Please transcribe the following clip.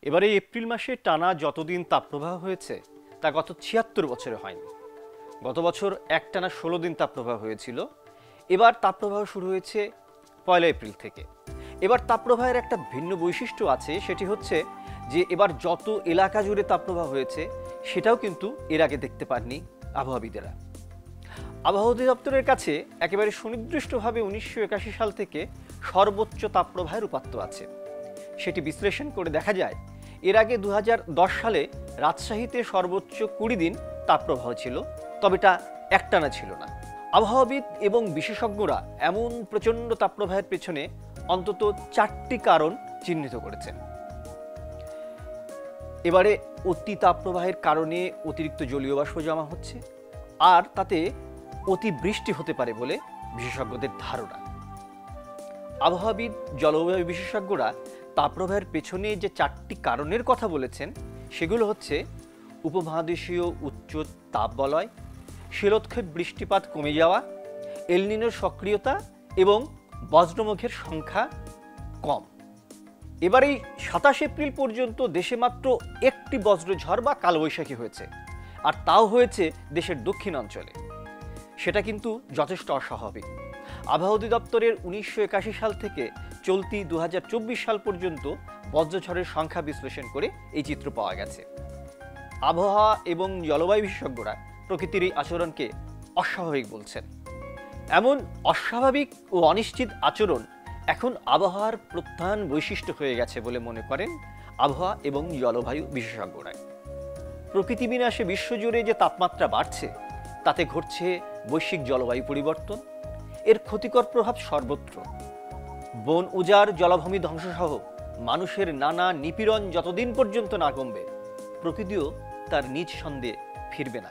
এবারে এপ্রিল মাসে টানা যতদিন তাপপ্রবাহ হয়েছে তা গত ৭৬ বছরে হয়নি। গত বছর একটানা ১৬ দিন তাপপ্রবাহ হয়েছিল। এবার তাপপ্রবাহ শুরু হয়েছে ১ এপ্রিল থেকে। এবার তাপপ্রবাহের একটা ভিন্ন বৈশিষ্ট্য আছে, সেটি হচ্ছে যে এবার যত এলাকা জুড়ে তাপপ্রবাহ হয়েছে সেটাও কিন্তু এর আগে দেখতে পাননি আবহাওয়াবিদেরা। আবহাওয়া অধিদপ্তরের কাছে একেবারে সুনির্দিষ্টভাবে ১৯৮১ সাল থেকে সর্বোচ্চ তাপপ্রবাহের উপাত্ত আছে। সেটি বিশ্লেষণ করে দেখা যায় এর আগে ২০১০ সালে রাজশাহীতে সর্বোচ্চ ২০ দিন তাপপ্রবাহ ছিল, তবে এটা একটানা ছিল না। আবহাওয়াবিদ এবং বিশেষজ্ঞরা এমন প্রচণ্ড তাপপ্রবাহের পেছনে অন্তত ৪টি কারণ চিহ্নিত করেছেন। এবারে অতি তাপপ্রবাহের কারণে অতিরিক্ত জলীয় বাষ্প জমা হচ্ছে, আর তাতে অতিবৃষ্টি হতে পারে বলে বিশেষজ্ঞদের ধারণা। আবহাওয়াবিদ, জলবায়ু বিশেষজ্ঞরা তাপপ্রবাহের পেছনে যে ৪টি কারণের কথা বলেছেন সেগুলো হচ্ছে উপমহাদেশীয় উচ্চ তাপবলয়, শিলাক্ষেপ বৃষ্টিপাত কমে যাওয়া, এল নিনোর সক্রিয়তা এবং বজ্রমেঘের সংখ্যা কম। এবার এই ২৭ এপ্রিল পর্যন্ত দেশে মাত্র একটি বজ্রঝড় বা কালবৈশাখী হয়েছে, আর তাও হয়েছে দেশের দক্ষিণাঞ্চলে। সেটা কিন্তু যথেষ্ট অস্বাভাবিক। আবহাওয়া অধিদপ্তরের ১৯৮১ সাল থেকে চলতি ২০২৪ সাল পর্যন্ত বজ্রঝড়ের সংখ্যা বিশ্লেষণ করে এই চিত্র পাওয়া গেছে। আবহাওয়া এবং জলবায়ু বিশেষজ্ঞরা প্রকৃতির এই আচরণকে অস্বাভাবিক বলছেন। এমন অস্বাভাবিক ও অনিশ্চিত আচরণ এখন আবহাওয়ার প্রধান বৈশিষ্ট্য হয়ে গেছে বলে মনে করেন আবহাওয়া এবং জলবায়ু বিশেষজ্ঞরা। প্রকৃতি বিনাশে বিশ্বজুড়ে যে তাপমাত্রা বাড়ছে তাতে ঘটছে বৈশ্বিক জলবায়ু পরিবর্তন। এর ক্ষতিকর প্রভাব সর্বত্র। বন উজাড়, জলাভূমি ধ্বংসসহ মানুষের নানা নিপীড়ন যতদিন পর্যন্ত না কমবে, প্রকৃতিও তার নিজ ছন্দে ফিরবে না।